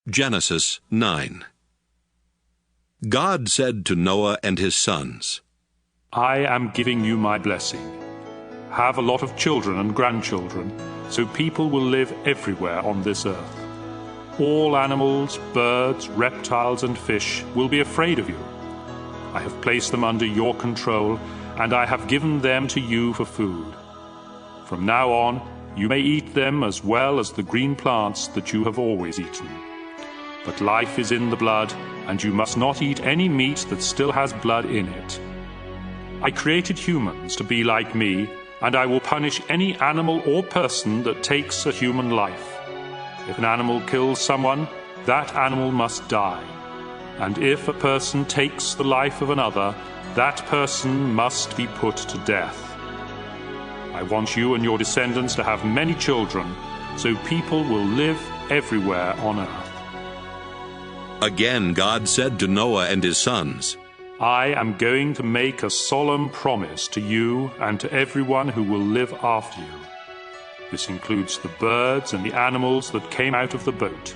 Genesis 9. God said to Noah and his sons, I am giving you my blessing. Have a lot of children and grandchildren, so people will live everywhere on this earth. All animals, birds, reptiles, and fish will be afraid of you. I have placed them under your control, and I have given them to you for food. From now on, you may eat them as well as the green plants that you have always eaten. But life is in the blood, and you must not eat any meat that still has blood in it. I created humans to be like me, and I will punish any animal or person that takes a human life. If an animal kills someone, that animal must die. And if a person takes the life of another, that person must be put to death. I want you and your descendants to have many children, so people will live everywhere on earth. Again God said to Noah and his sons, I am going to make a solemn promise to you and to everyone who will live after you. This includes the birds and the animals that came out of the boat.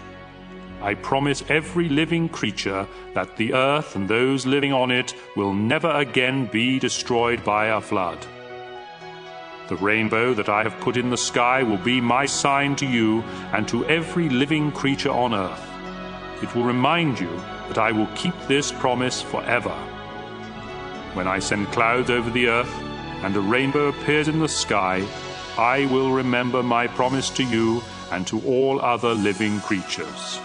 I promise every living creature that the earth and those living on it will never again be destroyed by a flood. The rainbow that I have put in the sky will be my sign to you and to every living creature on earth. It will remind you that I will keep this promise forever. When I send clouds over the earth and a rainbow appears in the sky, I will remember my promise to you and to all other living creatures.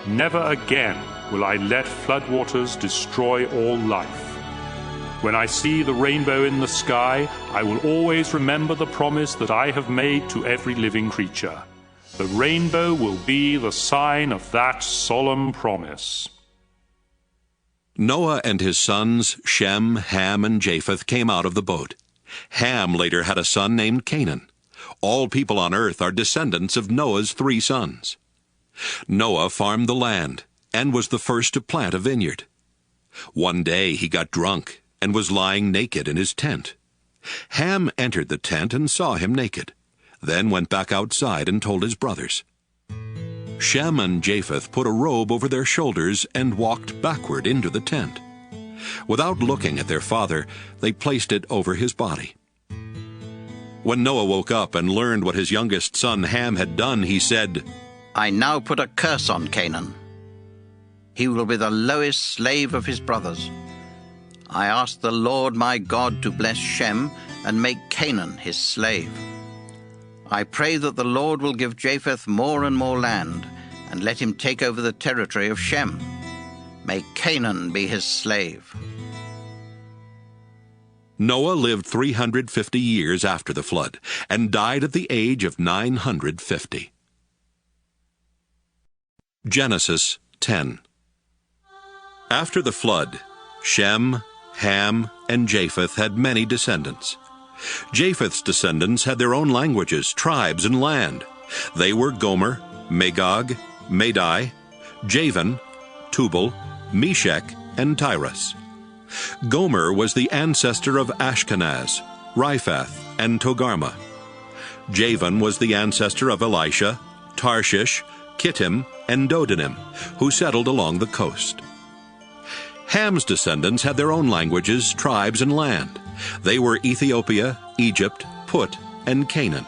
Never again will I let floodwaters destroy all life. When I see the rainbow in the sky, I will always remember the promise that I have made to every living creature. The rainbow will be the sign of that solemn promise. Noah and his sons, Shem, Ham, and Japheth, came out of the boat. Ham later had a son named Canaan. All people on earth are descendants of Noah's 3 sons. Noah farmed the land and was the first to plant a vineyard. One day he got drunk and was lying naked in his tent. Ham entered the tent and saw him naked, then went back outside and told his brothers. Shem and Japheth put a robe over their shoulders and walked backward into the tent. Without looking at their father, they placed it over his body. When Noah woke up and learned what his youngest son Ham had done, he said, I now put a curse on Canaan. He will be the lowest slave of his brothers. I ask the Lord my God to bless Shem and make Canaan his slave. I pray that the Lord will give Japheth more and more land, and let him take over the territory of Shem. May Canaan be his slave. Noah lived 350 years after the flood, and died at the age of 950. Genesis 10. After the flood, Shem, Ham, and Japheth had many descendants. Japheth's descendants had their own languages, tribes, and land. They were Gomer, Magog, Madai, Javan, Tubal, Meshech, and Tyrus. Gomer was the ancestor of Ashkenaz, Riphath, and Togarmah. Javan was the ancestor of Elisha, Tarshish, Kittim, and Dodanim, who settled along the coast. Ham's descendants had their own languages, tribes, and land. They were Ethiopia, Egypt, Put, and Canaan.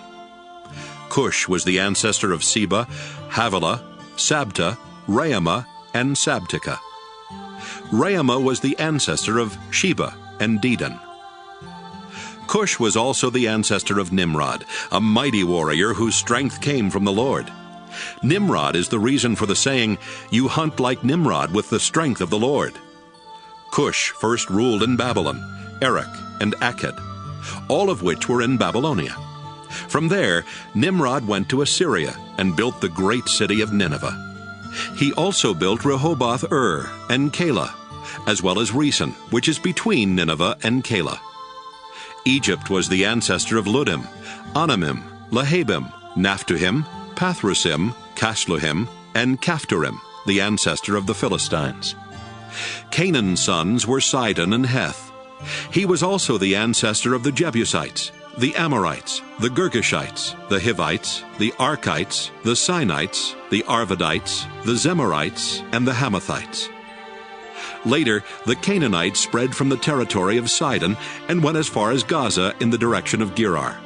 Cush was the ancestor of Seba, Havilah, Sabta, Raamah, and Sabteka. Raamah was the ancestor of Sheba and Dedan. Cush was also the ancestor of Nimrod, a mighty warrior whose strength came from the Lord. Nimrod is the reason for the saying, "You hunt like Nimrod with the strength of the Lord." Cush first ruled in Babylon, Erech, and Akkad, all of which were in Babylonia. From there, Nimrod went to Assyria and built the great city of Nineveh. He also built Rehoboth-ur and Calah, as well as Resen, which is between Nineveh and Calah. Egypt was the ancestor of Ludim, Anamim, Lahabim, Naphtuhim, Pathrusim, Casluhim, and Caphtorim, the ancestor of the Philistines. Canaan's sons were Sidon and Heth. He was also the ancestor of the Jebusites. the Amorites, the Girgashites, the Hivites, the Arkites, the Sinites, the Arvadites, the Zemarites, and the Hamathites. Later, the Canaanites spread from the territory of Sidon and went as far as Gaza in the direction of Gerar.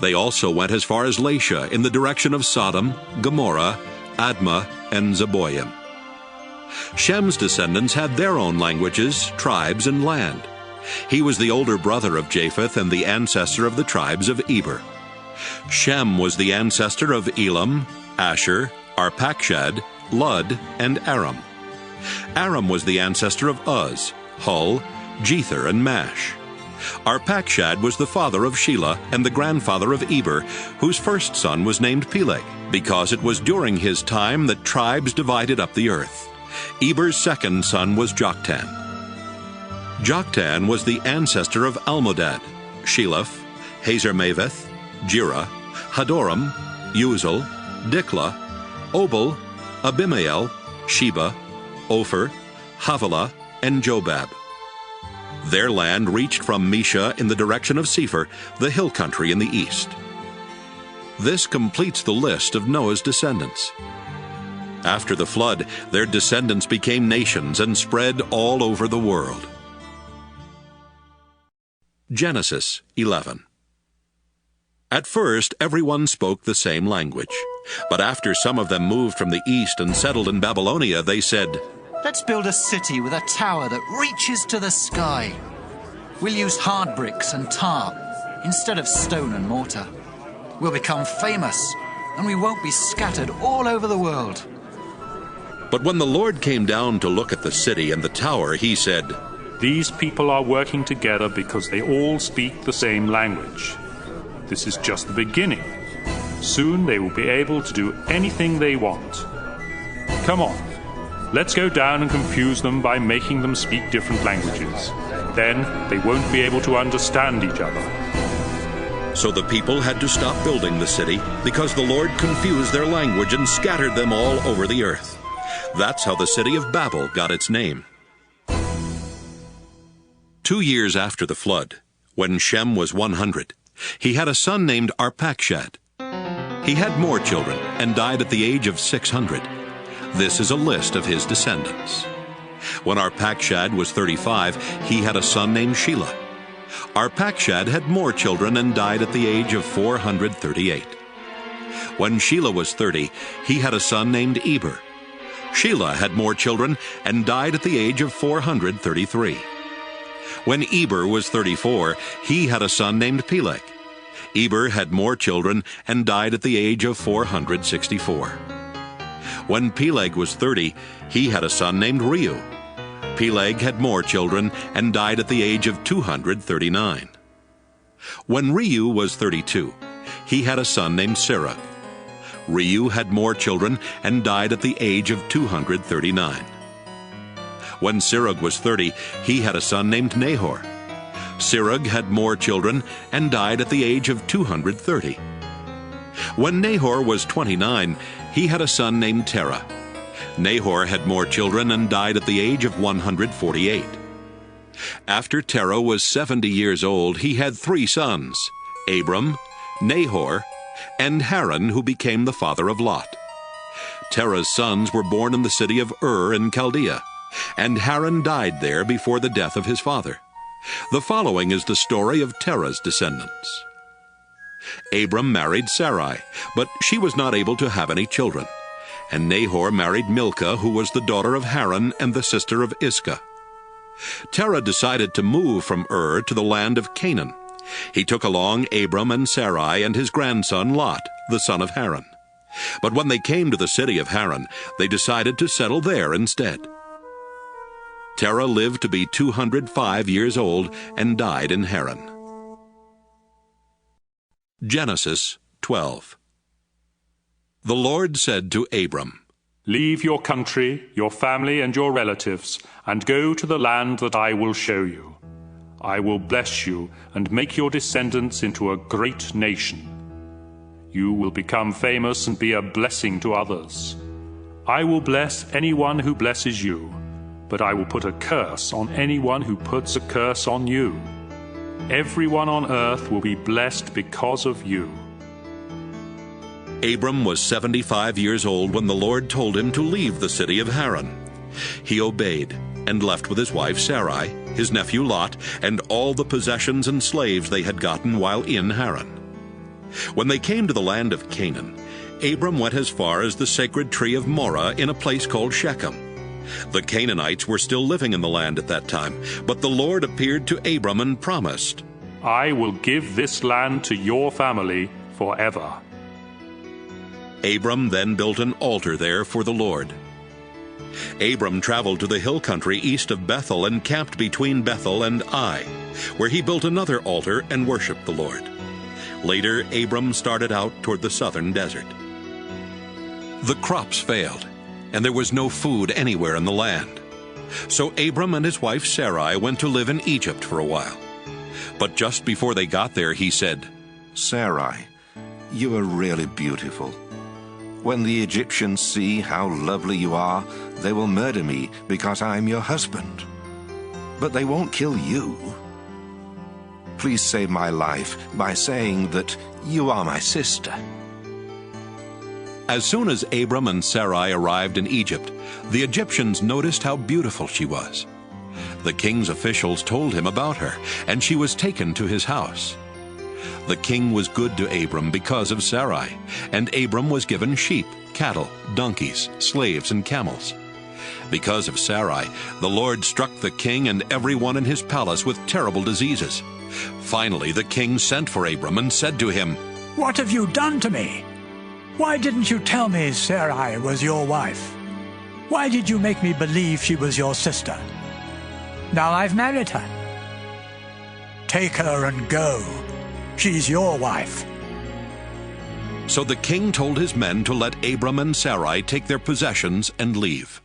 They also went as far as Laishah in the direction of Sodom, Gomorrah, Admah, and Zeboim. Shem's descendants had their own languages, tribes, and land. He was the older brother of Japheth and the ancestor of the tribes of Eber. Shem was the ancestor of Elam, Asher, Arpachshad, Lud, and Aram. Aram was the ancestor of Uz, Hul, Jether, and Mash. Arpachshad was the father of Shelah and the grandfather of Eber, whose first son was named Peleg, because it was during his time that tribes divided up the earth. Eber's second son was Joktan. Joktan was the ancestor of Almodad, Sheleph, Hazarmaveth, Jirah, Hadoram, Uzal, Diklah, Obal, Abimael, Sheba, Ophir, Havilah, and Jobab. Their land reached from Mesha in the direction of Sephir, the hill country in the east. This completes the list of Noah's descendants. After the flood, their descendants became nations and spread all over the world. Genesis 11. At first, everyone spoke the same language. But after some of them moved from the east and settled in Babylonia, they said, "Let's build a city with a tower that reaches to the sky. We'll use hard bricks and tar instead of stone and mortar. We'll become famous, and we won't be scattered all over the world." But when the Lord came down to look at the city and the tower, he said, These people are working together because they all speak the same language. This is just the beginning. Soon they will be able to do anything they want. Come on, let's go down and confuse them by making them speak different languages. Then they won't be able to understand each other. So the people had to stop building the city because the Lord confused their language and scattered them all over the earth. That's how the city of Babel got its name. 2 years after the flood, when Shem was 100, he had a son named Arpachshad. He had more children and died at the age of 600. This is a list of his descendants. When Arpachshad was 35, he had a son named Shelah. Arpachshad had more children and died at the age of 438. When Shelah was 30, he had a son named Eber. Shelah had more children and died at the age of 433. When Eber was 34, he had a son named Peleg. Eber had more children and died at the age of 464. When Peleg was 30, he had a son named Reu. Peleg had more children and died at the age of 239. When Reu was 32, he had a son named Serug. Reu had more children and died at the age of 239. When Serug was 30, he had a son named Nahor. Serug had more children and died at the age of 230. When Nahor was 29, he had a son named Terah. Nahor had more children and died at the age of 148. After Terah was 70 years old, he had 3 sons, Abram, Nahor, and Haran, who became the father of Lot. Terah's sons were born in the city of Ur in Chaldea, and Haran died there before the death of his father. The following is the story of Terah's descendants. Abram married Sarai, but she was not able to have any children. And Nahor married Milcah, who was the daughter of Haran and the sister of Iscah. Terah decided to move from Ur to the land of Canaan. He took along Abram and Sarai and his grandson Lot, the son of Haran. But when they came to the city of Haran, they decided to settle there instead. Terah lived to be 205 years old and died in Haran. Genesis 12. The Lord said to Abram, Leave your country, your family, and your relatives, and go to the land that I will show you. I will bless you and make your descendants into a great nation. You will become famous and be a blessing to others. I will bless anyone who blesses you, but I will put a curse on anyone who puts a curse on you. Everyone on earth will be blessed because of you." Abram was 75 years old when the Lord told him to leave the city of Haran. He obeyed and left with his wife Sarai, his nephew Lot, and all the possessions and slaves they had gotten while in Haran. When they came to the land of Canaan, Abram went as far as the sacred tree of Moreh in a place called Shechem. The Canaanites were still living in the land at that time, but the Lord appeared to Abram and promised, "I will give this land to your family forever." Abram then built an altar there for the Lord. Abram traveled to the hill country east of Bethel and camped between Bethel and Ai, where he built another altar and worshipped the Lord. Later, Abram started out toward the southern desert. The crops failed, and there was no food anywhere in the land. So Abram and his wife Sarai went to live in Egypt for a while. But just before they got there, he said, "Sarai, you are really beautiful. When the Egyptians see how lovely you are, they will murder me because I am your husband. But they won't kill you. Please save my life by saying that you are my sister." As soon as Abram and Sarai arrived in Egypt, the Egyptians noticed how beautiful she was. The king's officials told him about her, and she was taken to his house. The king was good to Abram because of Sarai, and Abram was given sheep, cattle, donkeys, slaves, and camels. Because of Sarai, the Lord struck the king and everyone in his palace with terrible diseases. Finally, the king sent for Abram and said to him, "What have you done to me? Why didn't you tell me Sarai was your wife? Why did you make me believe she was your sister? Now I've married her. Take her and go. She's your wife." So the king told his men to let Abram and Sarai take their possessions and leave.